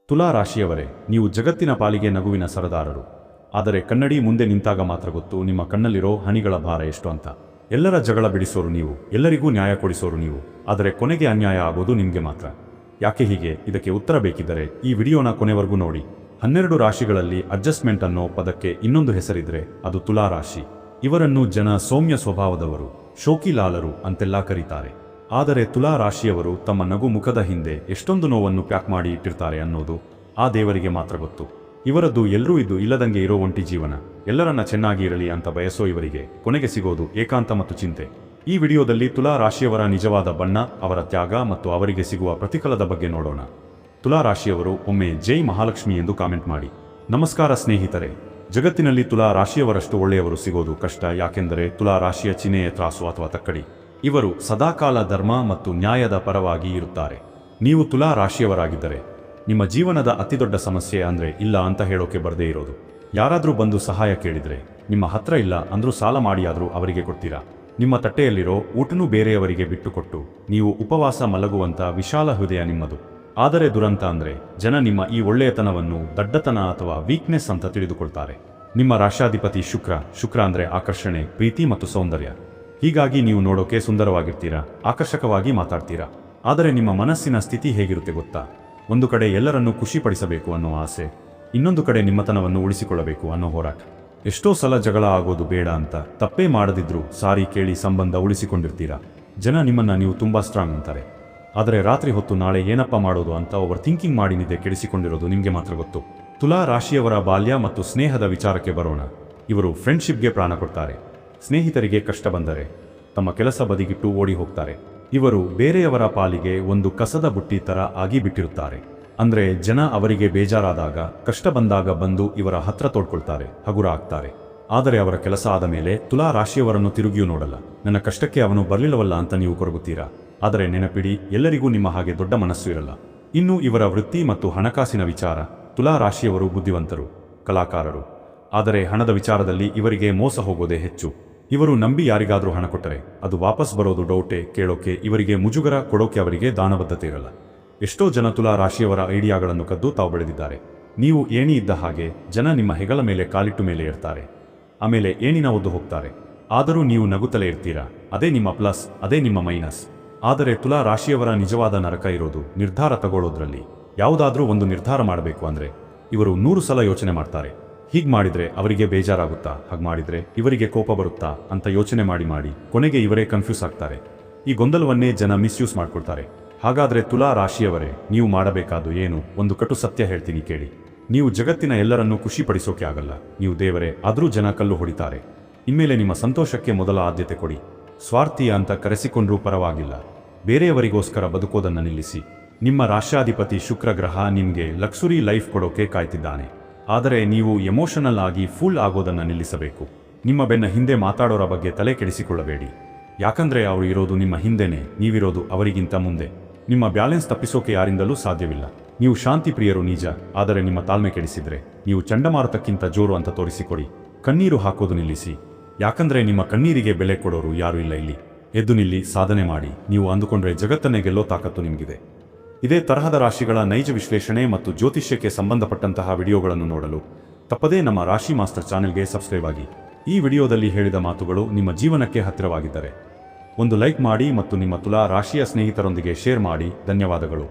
ತುಲಾ ರಾಶಿಯವರೇ, ನೀವು ಜಗತ್ತಿನ ಪಾಲಿಗೆ ನಗುವಿನ ಸರದಾರರು. ಆದರೆ ಕನ್ನಡಿ ಮುಂದೆ ನಿಂತಾಗ ಮಾತ್ರ ಗೊತ್ತು ನಿಮ್ಮ ಕಣ್ಣಲ್ಲಿರೋ ಹನಿಗಳ ಭಾರ ಎಷ್ಟು ಅಂತ. ಎಲ್ಲರ ಜಗಳ ಬಿಡಿಸೋರು ನೀವು, ಎಲ್ಲರಿಗೂ ನ್ಯಾಯ ಕೊಡಿಸೋರು ನೀವು, ಆದರೆ ಕೊನೆಗೆ ಅನ್ಯಾಯ ಆಗೋದು ನಿಮಗೆ ಮಾತ್ರ. ಯಾಕೆ ಹೀಗೆ? ಇದಕ್ಕೆ ಉತ್ತರ ಬೇಕಿದ್ದರೆ ಈ ವಿಡಿಯೋನ ಕೊನೆವರೆಗೂ ನೋಡಿ. 12 ರಾಶಿಗಳಲ್ಲಿ ಅಡ್ಜಸ್ಟ್ಮೆಂಟ್ ಅನ್ನೋ ಪದಕ್ಕೆ ಇನ್ನೊಂದು ಹೆಸರಿದ್ರೆ ಅದು ತುಲಾ ರಾಶಿ. ಇವರನ್ನು ಜನ ಸೌಮ್ಯ ಸ್ವಭಾವದವರು, ಶೋಕಿಲಾಲರು ಅಂತೆಲ್ಲ ಕರೀತಾರೆ. ಆದರೆ ತುಲಾ ರಾಶಿಯವರು ತಮ್ಮ ನಗು ಮುಖದ ಹಿಂದೆ ಎಷ್ಟೊಂದು ನೋವನ್ನು ಪ್ಯಾಕ್ ಮಾಡಿ ಇಟ್ಟಿರ್ತಾರೆ ಅನ್ನೋದು ಆ ದೇವರಿಗೆ ಮಾತ್ರ ಗೊತ್ತು. ಇವರದ್ದು ಎಲ್ಲರೂ ಇದ್ದು ಇಲ್ಲದಂಗೆ ಇರೋ ಒಂಟಿ ಜೀವನ. ಎಲ್ಲರನ್ನ ಚೆನ್ನಾಗಿ ಇರಲಿ ಅಂತ ಬಯಸೋ ಇವರಿಗೆ ಕೊನೆಗೆ ಸಿಗೋದು ಏಕಾಂತ ಮತ್ತು ಚಿಂತೆ. ಈ ವಿಡಿಯೋದಲ್ಲಿ ತುಲಾ ರಾಶಿಯವರ ನಿಜವಾದ ಬಣ್ಣ, ಅವರ ತ್ಯಾಗ ಮತ್ತು ಅವರಿಗೆ ಸಿಗುವ ಪ್ರತಿಫಲದ ಬಗ್ಗೆ ನೋಡೋಣ. ತುಲಾ ರಾಶಿಯವರು ಒಮ್ಮೆ ಜೈ ಮಹಾಲಕ್ಷ್ಮಿ ಎಂದು ಕಾಮೆಂಟ್ ಮಾಡಿ. ನಮಸ್ಕಾರ ಸ್ನೇಹಿತರೆ. ಜಗತ್ತಿನಲ್ಲಿ ತುಲಾ ರಾಶಿಯವರಷ್ಟು ಒಳ್ಳೆಯವರು ಸಿಗೋದು ಕಷ್ಟ. ಯಾಕೆಂದರೆ ತುಲಾ ರಾಶಿಯ ಚಿಹ್ನೆಯ ತ್ರಾಸು ಅಥವಾ ತಕ್ಕಡಿ. ಇವರು ಸದಾಕಾಲ ಧರ್ಮ ಮತ್ತು ನ್ಯಾಯದ ಪರವಾಗಿ ಇರುತ್ತಾರೆ. ನೀವು ತುಲಾ ರಾಶಿಯವರಾಗಿದ್ದರೆ ನಿಮ್ಮ ಜೀವನದ ಅತಿದೊಡ್ಡ ಸಮಸ್ಯೆ ಅಂದ್ರೆ ಇಲ್ಲ ಅಂತ ಹೇಳೋಕೆ ಬರದೇ ಇರೋದು. ಯಾರಾದರೂ ಬಂದು ಸಹಾಯ ಕೇಳಿದ್ರೆ ನಿಮ್ಮ ಹತ್ರ ಇಲ್ಲ ಅಂದ್ರೂ ಸಾಲ ಮಾಡಿಯಾದರೂ ಅವರಿಗೆ ಕೊಡ್ತೀರಾ. ನಿಮ್ಮ ತಟ್ಟೆಯಲ್ಲಿರೋ ಊಟನೂ ಬೇರೆಯವರಿಗೆ ಬಿಟ್ಟುಕೊಟ್ಟು ನೀವು ಉಪವಾಸ ಮಲಗುವಂತ ವಿಶಾಲ ಹೃದಯ ನಿಮ್ಮದು. ಆದರೆ ದುರಂತ ಅಂದ್ರೆ ಜನ ನಿಮ್ಮ ಈ ಒಳ್ಳೆಯತನವನ್ನು ದಡ್ಡತನ ಅಥವಾ ವೀಕ್ನೆಸ್ ಅಂತ ತಿಳಿದುಕೊಳ್ತಾರೆ. ನಿಮ್ಮ ರಾಶಾಧಿಪತಿ ಶುಕ್ರ ಅಂದ್ರೆ ಆಕರ್ಷಣೆ, ಪ್ರೀತಿ ಮತ್ತು ಸೌಂದರ್ಯ. ಹೀಗಾಗಿ ನೀವು ನೋಡೋಕೆ ಸುಂದರವಾಗಿರ್ತೀರಾ, ಆಕರ್ಷಕವಾಗಿ ಮಾತಾಡ್ತೀರಾ. ಆದರೆ ನಿಮ್ಮ ಮನಸ್ಸಿನ ಸ್ಥಿತಿ ಹೇಗಿರುತ್ತೆ ಗೊತ್ತಾ? ಒಂದು ಕಡೆ ಎಲ್ಲರನ್ನೂ ಖುಷಿಪಡಿಸಬೇಕು ಅನ್ನೋ ಆಸೆ, ಇನ್ನೊಂದು ಕಡೆ ನಿಮ್ಮತನವನ್ನು ಉಳಿಸಿಕೊಳ್ಳಬೇಕು ಅನ್ನೋ ಹೋರಾಟ. ಎಷ್ಟೋ ಸಲ ಜಗಳ ಆಗೋದು ಬೇಡ ಅಂತ ತಪ್ಪೇ ಮಾಡದಿದ್ರು ಸಾರಿ ಕೇಳಿ ಸಂಬಂಧ ಉಳಿಸಿಕೊಂಡಿರ್ತೀರಾ. ಜನ ನಿಮ್ಮನ್ನ ನೀವು ತುಂಬಾ ಸ್ಟ್ರಾಂಗ್ ಅಂತಾರೆ. ಆದರೆ ರಾತ್ರಿ ಹೊತ್ತು ನಾಳೆ ಏನಪ್ಪ ಮಾಡೋದು ಅಂತ ಓವರ್ ಥಿಂಕಿಂಗ್ ಮಾಡಿ ನಿದ್ದೆ ಕೆಡಿಸಿಕೊಂಡಿರೋದು ನಿಮಗೆ ಮಾತ್ರ ಗೊತ್ತು. ತುಲಾ ರಾಶಿಯವರ ಬಾಲ್ಯ ಮತ್ತು ಸ್ನೇಹದ ವಿಚಾರಕ್ಕೆ ಬರೋಣ. ಇವರು ಫ್ರೆಂಡ್ಶಿಪ್ಗೆ ಪ್ರಾಣ ಕೊಡ್ತಾರೆ. ಸ್ನೇಹಿತರಿಗೆ ಕಷ್ಟ ಬಂದರೆ ತಮ್ಮ ಕೆಲಸ ಬದಿಗಿಟ್ಟು ಓಡಿ ಹೋಗ್ತಾರೆ. ಇವರು ಬೇರೆಯವರ ಪಾಲಿಗೆ ಒಂದು ಕಸದ ಬುಟ್ಟಿ ತರ ಆಗಿ ಬಿಟ್ಟಿರುತ್ತಾರೆ. ಅಂದ್ರೆ ಜನ ಅವರಿಗೆ ಬೇಜಾರಾದಾಗ, ಕಷ್ಟ ಬಂದಾಗ ಬಂದು ಇವರ ಹತ್ರ ತೋಡ್ಕೊಳ್ತಾರೆ, ಹಗುರ ಆಗ್ತಾರೆ. ಆದರೆ ಅವರ ಕೆಲಸ ಆದ ಮೇಲೆ ತುಲಾ ರಾಶಿಯವರನ್ನು ತಿರುಗಿಯೂ ನೋಡಲ್ಲ. ನನ್ನ ಕಷ್ಟಕ್ಕೆ ಅವನು ಬರಲಿಲ್ಲವಲ್ಲ ಅಂತ ನೀವು ಕೊರಗುತ್ತೀರಾ. ಆದರೆ ನೆನಪಿಡಿ, ಎಲ್ಲರಿಗೂ ನಿಮ್ಮ ಹಾಗೆ ದೊಡ್ಡ ಮನಸ್ಸು ಇರಲ್ಲ. ಇನ್ನು ಇವರ ವೃತ್ತಿ ಮತ್ತು ಹಣಕಾಸಿನ ವಿಚಾರ. ತುಲಾ ರಾಶಿಯವರು ಬುದ್ಧಿವಂತರು, ಕಲಾಕಾರರು. ಆದರೆ ಹಣದ ವಿಚಾರದಲ್ಲಿ ಇವರಿಗೆ ಮೋಸ ಹೋಗೋದೇ ಹೆಚ್ಚು. ಇವರು ನಂಬಿ ಯಾರಿಗಾದ್ರೂ ಹಣ ಕೊಟ್ಟರೆ ಅದು ವಾಪಸ್ ಬರೋದು ಡೌಟೇ. ಕೇಳೋಕೆ ಇವರಿಗೆ ಮುಜುಗರ, ಕೊಡೋಕೆ ಅವರಿಗೆ ದಾನಬದ್ಧತೆ ಇರಲ್ಲ. ಎಷ್ಟೋ ಜನ ತುಲಾ ರಾಶಿಯವರ ಐಡಿಯಾಗಳನ್ನು ಕದ್ದು ತಾವು ಬೆಳೆದಿದ್ದಾರೆ. ನೀವು ಏಣಿ ಇದ್ದ ಹಾಗೆ ಜನ ನಿಮ್ಮ ಹೆಗಲ ಮೇಲೆ ಕಾಲಿಟ್ಟು ಮೇಲೆ ಇರ್ತಾರೆ, ಆಮೇಲೆ ಏಣಿನ ಒದ್ದು ಹೋಗ್ತಾರೆ. ಆದರೂ ನೀವು ನಗುತ್ತಲೇ ಇರ್ತೀರಾ. ಅದೇ ನಿಮ್ಮ ಪ್ಲಸ್, ಅದೇ ನಿಮ್ಮ ಮೈನಸ್. ಆದರೆ ತುಲಾ ರಾಶಿಯವರ ನಿಜವಾದ ನರಕ ಇರೋದು ನಿರ್ಧಾರ ತಗೊಳ್ಳೋದ್ರಲ್ಲಿ. ಯಾವುದಾದ್ರೂ ಒಂದು ನಿರ್ಧಾರ ಮಾಡಬೇಕು ಅಂದ್ರೆ ಇವರು 100 ಸಲ ಯೋಚನೆ ಮಾಡ್ತಾರೆ. ಹೀಗೆ ಮಾಡಿದ್ರೆ ಅವರಿಗೆ ಬೇಜಾರಾಗುತ್ತಾ, ಹಾಗೆ ಮಾಡಿದ್ರೆ ಇವರಿಗೆ ಕೋಪ ಬರುತ್ತಾ ಅಂತ ಯೋಚನೆ ಮಾಡಿ ಕೊನೆಗೆ ಇವರೇ ಕನ್ಫ್ಯೂಸ್ ಆಗ್ತಾರೆ. ಈ ಗೊಂದಲವನ್ನೇ ಜನ ಮಿಸ್ಯೂಸ್ ಮಾಡ್ಕೊಳ್ತಾರೆ. ಹಾಗಾದ್ರೆ ತುಲಾ ರಾಶಿಯವರೇ, ನೀವು ಮಾಡಬೇಕಾದ್ದು ಏನು? ಒಂದು ಕಟು ಸತ್ಯ ಹೇಳ್ತೀನಿ ಕೇಳಿ. ನೀವು ಜಗತ್ತಿನ ಎಲ್ಲರನ್ನೂ ಖುಷಿಪಡಿಸೋಕೆ ಆಗಲ್ಲ. ನೀವು ದೇವರೇ ಆದರೂ ಜನ ಕಲ್ಲು ಹೊಡಿತಾರೆ. ಇನ್ಮೇಲೆ ನಿಮ್ಮ ಸಂತೋಷಕ್ಕೆ ಮೊದಲ ಆದ್ಯತೆ ಕೊಡಿ. ಸ್ವಾರ್ಥಿ ಅಂತ ಕರೆಸಿಕೊಂಡ್ರೂ ಪರವಾಗಿಲ್ಲ, ಬೇರೆಯವರಿಗೋಸ್ಕರ ಬದುಕೋದನ್ನು ನಿಲ್ಲಿಸಿ. ನಿಮ್ಮ ರಾಶಾಧಿಪತಿ ಶುಕ್ರ ಗ್ರಹ ನಿಮಗೆ ಲಕ್ಸುರಿ ಲೈಫ್ ಕೊಡೋಕೆ ಕಾಯ್ತಿದ್ದಾನೆ. ಆದರೆ ನೀವು ಎಮೋಷನಲ್ ಆಗಿ ಫುಲ್ ಆಗೋದನ್ನು ನಿಲ್ಲಿಸಬೇಕು. ನಿಮ್ಮ ಬೆನ್ನ ಹಿಂದೆ ಮಾತಾಡೋರ ಬಗ್ಗೆ ತಲೆ ಕೆಡಿಸಿಕೊಳ್ಳಬೇಡಿ. ಯಾಕಂದ್ರೆ ಅವರು ಇರೋದು ನಿಮ್ಮ ಹಿಂದೆನೆ, ನೀವಿರೋದು ಅವರಿಗಿಂತ ಮುಂದೆ. ನಿಮ್ಮ ಬ್ಯಾಲೆನ್ಸ್ ತಪ್ಪಿಸೋಕೆ ಯಾರಿಂದಲೂ ಸಾಧ್ಯವಿಲ್ಲ. ನೀವು ಶಾಂತಿ ಪ್ರಿಯರು ನಿಜ, ಆದರೆ ನಿಮ್ಮ ತಾಳ್ಮೆ ಕೆಡಿಸಿದ್ರೆ ನೀವು ಚಂಡಮಾರುತಕ್ಕಿಂತ ಜೋರು ಅಂತ ತೋರಿಸಿಕೊಡಿ. ಕಣ್ಣೀರು ಹಾಕೋದು ನಿಲ್ಲಿಸಿ. ಯಾಕಂದ್ರೆ ನಿಮ್ಮ ಕಣ್ಣೀರಿಗೆ ಬೆಲೆ ಕೊಡೋರು ಯಾರೂ ಇಲ್ಲ ಇಲ್ಲಿ. ಎದ್ದು ನಿಲ್ಲಿ, ಸಾಧನೆ ಮಾಡಿ. ನೀವು ಅಂದುಕೊಂಡ್ರೆ ಜಗತ್ತನ್ನೇ ಗೆಲ್ಲೋ ತಾಕತ್ತು ನಿಮಗಿದೆ. ಇದೇ ತರಹದ ರಾಶಿಗಳ ನೈಜ ವಿಶ್ಲೇಷಣೆ ಮತ್ತು ಜ್ಯೋತಿಷ್ಯಕ್ಕೆ ಸಂಬಂಧಪಟ್ಟಂತಹ ವಿಡಿಯೋಗಳನ್ನು ನೋಡಲು ತಪ್ಪದೇ ನಮ್ಮ ರಾಶಿ ಮಾಸ್ಟರ್ ಚಾನೆಲ್ಗೆ ಸಬ್ಸ್ಕ್ರೈಬ್ ಆಗಿ. ಈ ವಿಡಿಯೋದಲ್ಲಿ ಹೇಳಿದ ಮಾತುಗಳು ನಿಮ್ಮ ಜೀವನಕ್ಕೆ ಹತ್ತಿರವಾಗಿದ್ದರೆ ಒಂದು ಲೈಕ್ ಮಾಡಿ ಮತ್ತು ನಿಮ್ಮ ತುಲಾ ರಾಶಿಯ ಸ್ನೇಹಿತರೊಂದಿಗೆ ಶೇರ್ ಮಾಡಿ. ಧನ್ಯವಾದಗಳು.